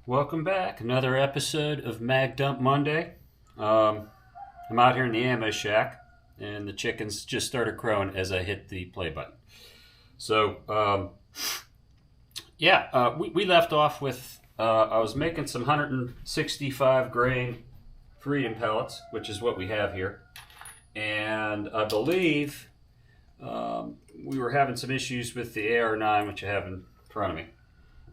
Welcome back. Another episode of Mag Dump Monday. I'm out here in the ammo shack, and the chickens just started crowing as I hit the play button. So, we left off with I was making some 165 grain Freedom pellets, which is what we have here. And I believe we were having some issues with the AR9, which I have in front of me.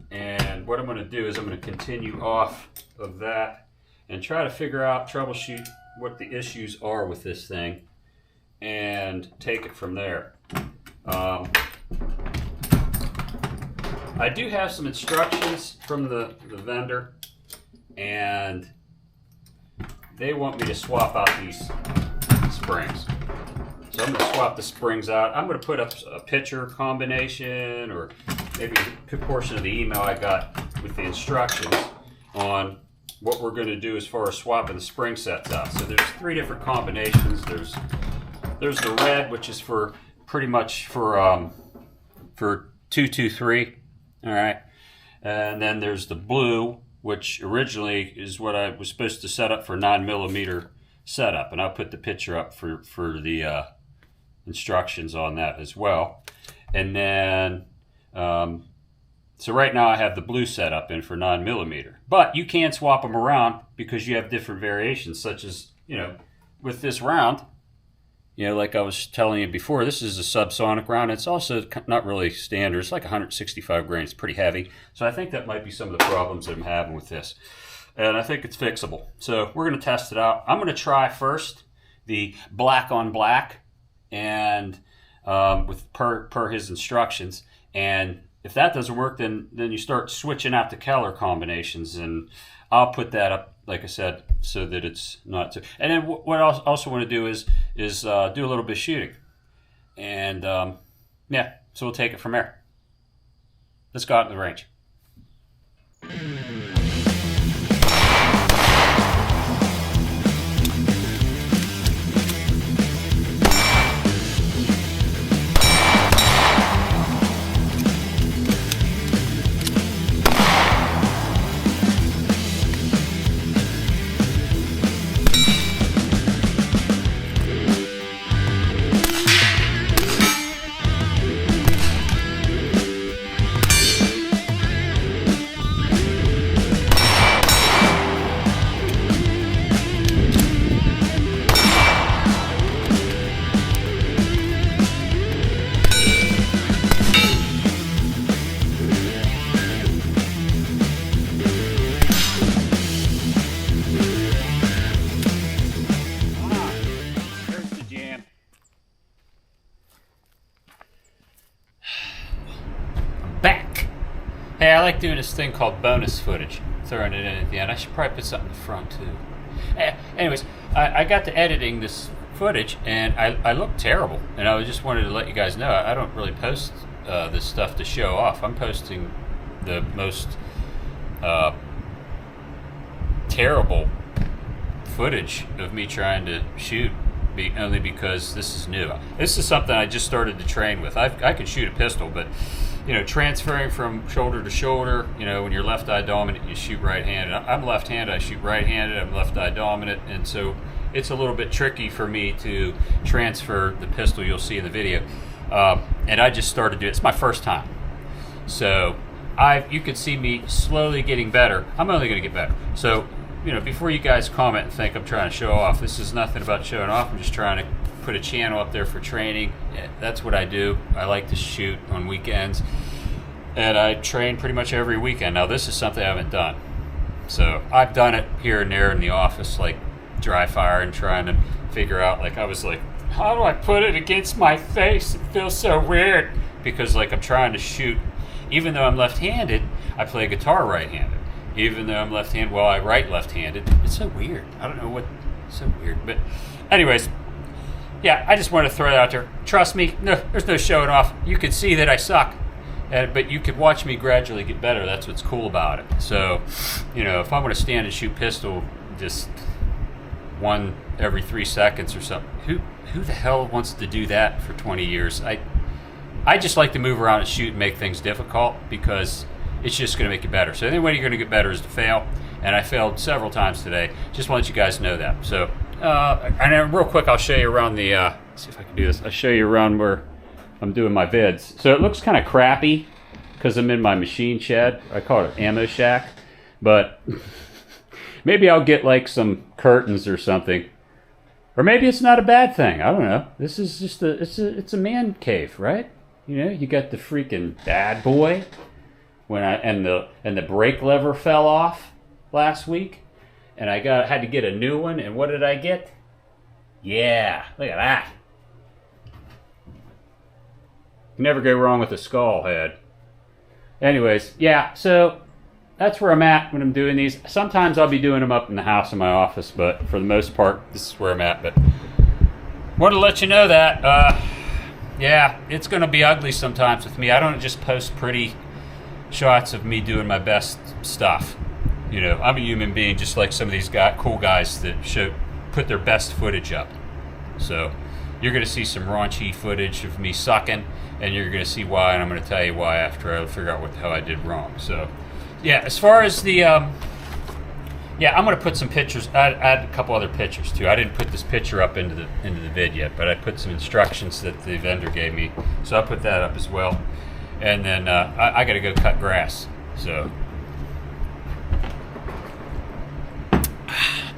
And what I'm going to do is I'm going to continue off of that and try to troubleshoot what the issues are with this thing and take it from there. I do have some instructions from the vendor, and they want me to swap out these springs. So I'm going to swap the springs out. I'm going to put up a picture combination or maybe a portion of the email I got with the instructions on what we're going to do as far as swapping the spring sets out. So there's 3 different combinations. There's the red, which is for pretty much for 223, all right. And then there's the blue, which originally is what I was supposed to set up for 9mm setup, and I'll put the picture up for the instructions on that as well. And then so right now I have the blue set up in for 9mm, but you can swap them around because you have different variations, such as, with this round, like I was telling you before, this is a subsonic round. It's also not really standard. It's like 165 grain. It's pretty heavy. So I think that might be some of the problems that I'm having with this. And I think it's fixable. So we're going to test it out. I'm going to try first the black on black and with per his instructions. And if that doesn't work, then you start switching out the color combinations. And I'll put that up, like I said, so that it's not too... And then what I also want to do is do a little bit of shooting. And, so we'll take it from there. Let's go out in the range. Back. Hey, I like doing this thing called bonus footage, throwing it in at the end. I should probably put something in the front too. Anyways, I got to editing this footage and I look terrible, and I just wanted to let you guys know I don't really post this stuff to show off. I'm posting the most terrible footage of me trying to shoot, only because this is new. This is something I just started to train with. I can shoot a pistol, but transferring from shoulder to shoulder, when you're left eye dominant, you shoot right-handed. I'm left-handed, I shoot right-handed, I'm left eye dominant, and so it's a little bit tricky for me to transfer the pistol you'll see in the video. And I just started doing it. It's my first time. So you can see me slowly getting better. I'm only going to get better. So, before you guys comment and think I'm trying to show off, this is nothing about showing off. I'm just trying to put a channel up there for training. That's what I do. I like to shoot on weekends, and I train pretty much every weekend. Now, this is something I haven't done. So I've done it here and there in the office, like dry fire, and trying to figure out, I was like, how do I put it against my face? It feels so weird, because I'm trying to shoot. Even though I'm left-handed, I play guitar right-handed. Even though I'm left-handed, I write left-handed. It's so weird. I don't know what. It's so weird. But anyways, yeah, I just want to throw it out there. Trust me, no, there's no showing off. You can see that I suck. But you could watch me gradually get better. That's what's cool about it. So, if I want to stand and shoot pistol just one every 3 seconds or something, who the hell wants to do that for 20 years? I just like to move around and shoot and make things difficult, because it's just going to make you better. So the only way you're going to get better is to fail, and I failed several times today. Just want to let you guys know that. So, and then real quick, I'll show you around the, let's see if I can do this. I'll show you around where I'm doing my vids. So it looks kind of crappy because I'm in my machine shed. I call it an ammo shack, but maybe I'll get like some curtains or something. Or maybe it's not a bad thing. I don't know. This is just it's a man cave, right? You know, you got the freaking bad boy and the brake lever fell off last week, and I had to get a new one. And what did I get? Yeah, look at that. You never go wrong with a skull head. Anyways, yeah. So that's where I'm at when I'm doing these. Sometimes I'll be doing them up in the house in my office, but for the most part, this is where I'm at. But wanted to let you know that, yeah, it's going to be ugly sometimes with me. I don't just post pretty shots of me doing my best stuff. You know, I'm a human being just like some of these cool guys that put their best footage up. So you're going to see some raunchy footage of me sucking, and you're going to see why, and I'm going to tell you why after I figure out what the hell I did wrong. So yeah, as far as the, yeah, I'm going to put some pictures. I add a couple other pictures too. I didn't put this picture up into the vid yet, but I put some instructions that the vendor gave me, so I'll put that up as well. And then I got to go cut grass. So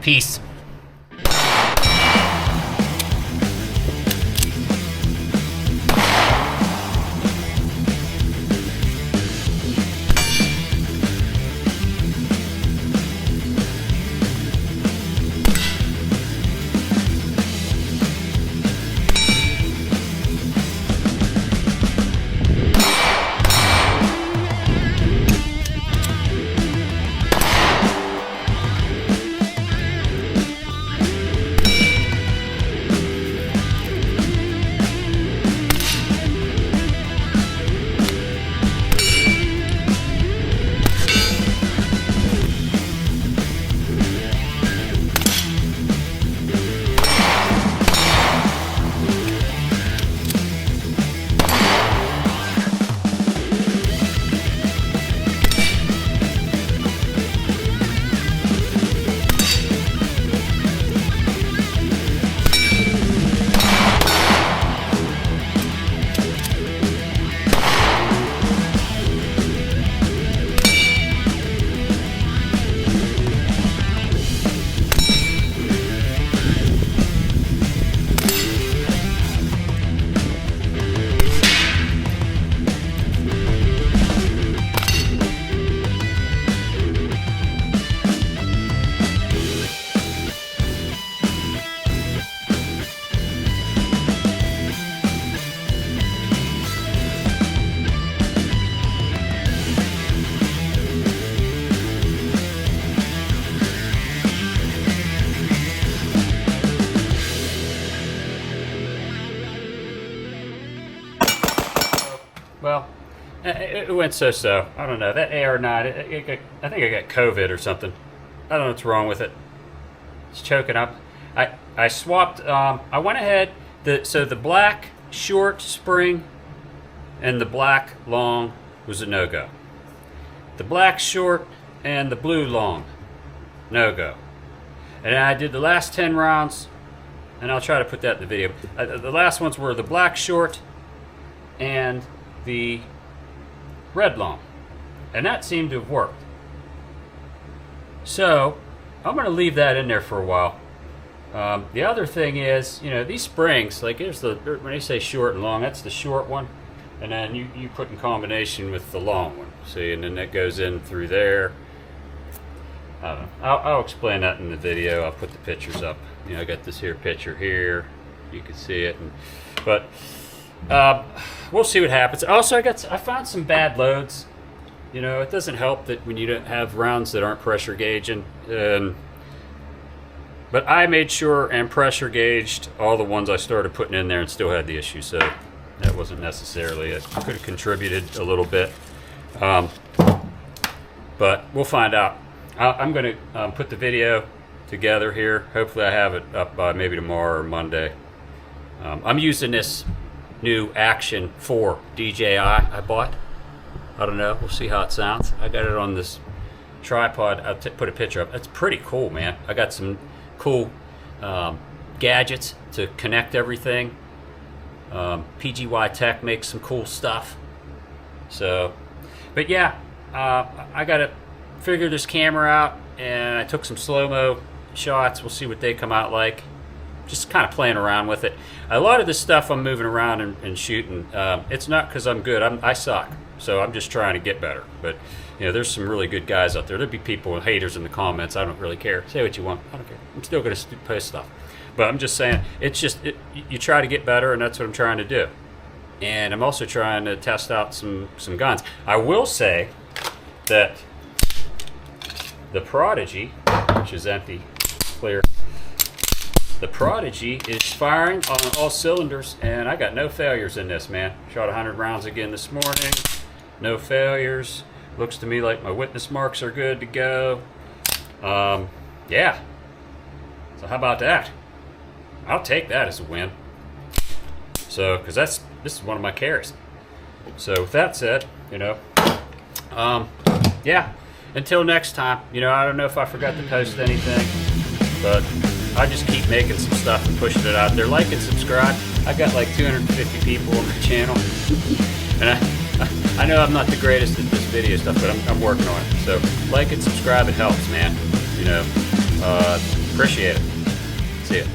peace. Well, it went so-so. I don't know. That AR9, I think I got COVID or something. I don't know what's wrong with it. It's choking up. I swapped, I went ahead, so the black short spring and the black long was a no-go. The black short and the blue long, no-go. And I did the last 10 rounds, and I'll try to put that in the video. The last ones were the black short and the red long, and that seemed to have worked. So I'm going to leave that in there for a while. The other thing is, you know, these springs, like here's when they say short and long, that's the short one, and then you put in combination with the long one, see, and then that goes in through there. I don't know. I'll explain that in the video. I'll put the pictures up. You know, I got this here picture here, you can see it, but we'll see what happens. Also, I found some bad loads. You know, it doesn't help that when you don't have rounds that aren't pressure gauging. But I made sure and pressure gauged all the ones I started putting in there and still had the issue. So that wasn't necessarily it. Could have contributed a little bit. But we'll find out. I'm going to put the video together here. Hopefully I have it up by maybe tomorrow or Monday. I'm using this new Action 4 DJI I bought. I don't know. We'll see how it sounds. I got it on this tripod. I'll put a picture up. It's pretty cool, man. I got some cool gadgets to connect everything. PGY Tech makes some cool stuff. So, but yeah, I got to figure this camera out, and I took some slow-mo shots. We'll see what they come out like. Just kind of playing around with it. A lot of this stuff I'm moving around and shooting. It's not because I'm good. I suck. So I'm just trying to get better. But you know, there's some really good guys out there. There'll be people, haters in the comments. I don't really care. Say what you want. I don't care. I'm still going to post stuff. But I'm just saying, it's just you try to get better, and that's what I'm trying to do. And I'm also trying to test out some guns. I will say that the Prodigy, which is empty, clear. The Prodigy is firing on all cylinders, and I got no failures in this, man. Shot 100 rounds again this morning. No failures. Looks to me like my witness marks are good to go. Yeah. So how about that? I'll take that as a win. So, because this is one of my carries. So with that said, you know, yeah. Until next time, you know, I don't know if I forgot to post anything, but I just keep making some stuff and pushing it out there. Like and subscribe. I got like 250 people on my channel, and I know I'm not the greatest at this video stuff, but I'm working on it. So like and subscribe, it helps, man. You know, appreciate it. See ya.